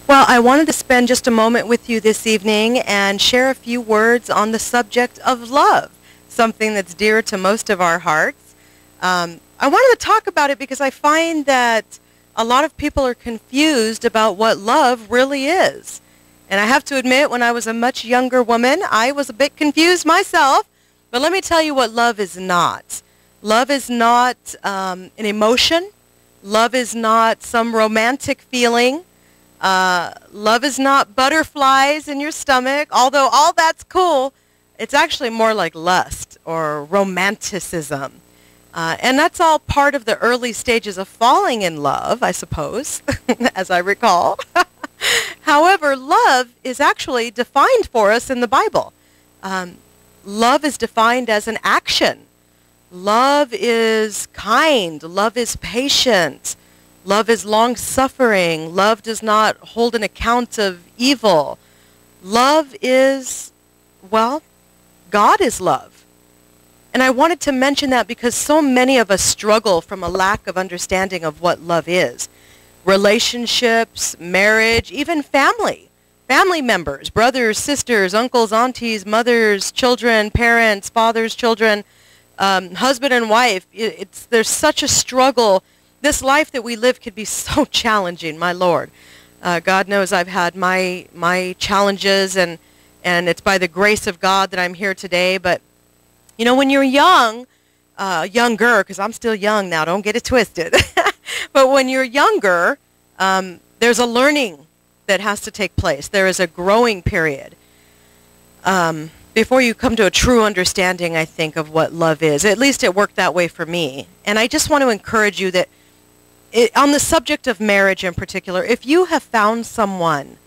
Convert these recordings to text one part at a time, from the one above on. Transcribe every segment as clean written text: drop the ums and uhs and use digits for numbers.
Well, I wanted to spend just a moment with you this evening and share a few words on the subject of love, something that's dear to most of our hearts. I wanted to talk about it because I find that a lot of people are confused about what love really is. And I have to admit, when I was a much younger woman, I was a bit confused myself. But let me tell you what love is not. Love is not an emotion. Love is not some romantic feeling. Love is not butterflies in your stomach, although all that's cool. It's actually more like lust or romanticism. And that's all part of the early stages of falling in love, I suppose, as I recall. However, love is actually defined for us in the Bible. Love is defined as an action. Love is kind. Love is patient. Love is long-suffering. Love does not hold an account of evil. Love is, well, God is love. And I wanted to mention that because so many of us struggle from a lack of understanding of what love is. Relationships, marriage, even family. Family members, brothers, sisters, uncles, aunties, mothers, children, parents, fathers, children, husband and wife. There's such a struggle. This life that we live can be so challenging, my Lord. God knows I've had my challenges, and it's by the grace of God that I'm here today. But, you know, when you're young, younger, because I'm still young now, don't get it twisted. But when you're younger, there's a learning that has to take place. There is a growing period before you come to a true understanding, I think, of what love is. At least it worked that way for me. And I just want to encourage you that on the subject of marriage in particular, if you have found someone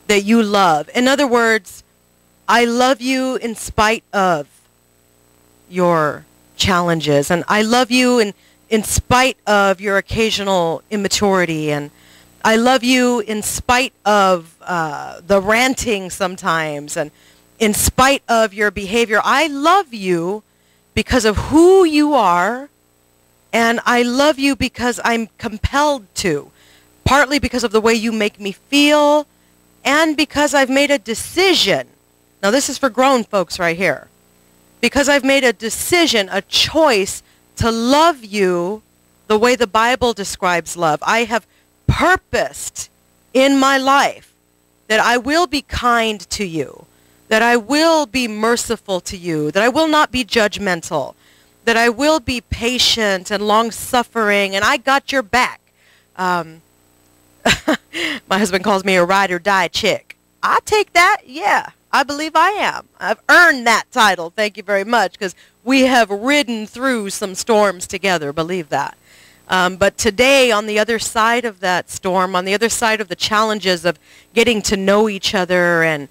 that you love, in other words, I love you in spite of your challenges, and I love you in spite of your occasional immaturity, and I love you in spite of the ranting sometimes, and in spite of your behavior. I love you because of who you are, and I love you because I'm compelled to, partly because of the way you make me feel, and because I've made a decision. Now, this is for grown folks right here. Because I've made a decision, a choice to love you the way the Bible describes love. I have purposed in my life that I will be kind to you, that I will be merciful to you, that I will not be judgmental, that I will be patient and long-suffering, and I got your back. My husband calls me a ride-or-die chick. I take that, yeah. I believe I am. I've earned that title, thank you very much, because we have ridden through some storms together, believe that. But today, on the other side of that storm, on the other side of the challenges of getting to know each other and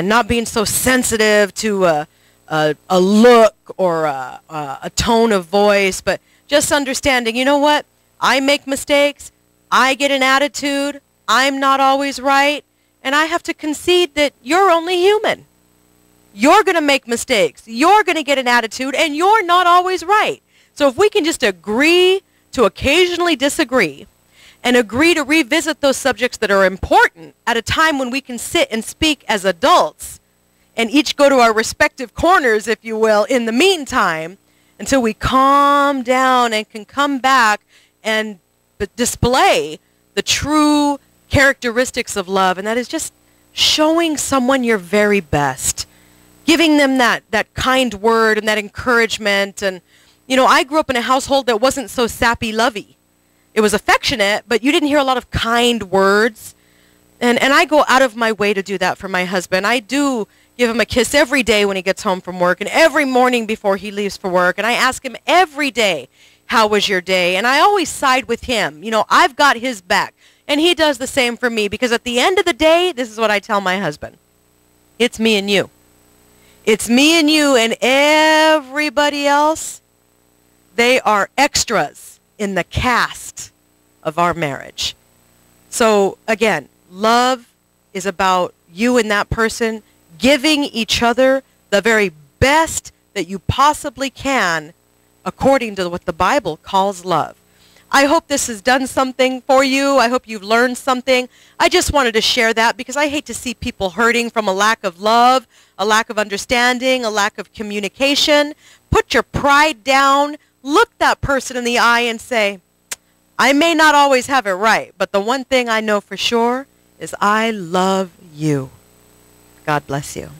not being so sensitive to a look or a tone of voice, but just understanding, you know what? I make mistakes. I get an attitude. I'm not always right. And I have to concede that you're only human. You're going to make mistakes. You're going to get an attitude, and you're not always right. So if we can just agree to occasionally disagree and agree to revisit those subjects that are important at a time when we can sit and speak as adults and each go to our respective corners, if you will, in the meantime, until we calm down and can come back and display the true characteristics of love, and that is just showing someone your very best, giving them that kind word and that encouragement. And, you know, I grew up in a household that wasn't so sappy-lovey. It was affectionate, but you didn't hear a lot of kind words. And I go out of my way to do that for my husband. I do give him a kiss every day when he gets home from work and every morning before he leaves for work. And I ask him every day, how was your day? And I always side with him. You know, I've got his back. And he does the same for me, because at the end of the day, this is what I tell my husband. It's me and you. It's me and you, and everybody else, they are extras in the cast of our marriage. So, again, love is about you and that person giving each other the very best that you possibly can according to what the Bible calls love. I hope this has done something for you. I hope you've learned something. I just wanted to share that because I hate to see people hurting from a lack of love, a lack of understanding, a lack of communication. Put your pride down. Look that person in the eye and say, I may not always have it right, but the one thing I know for sure is I love you. God bless you.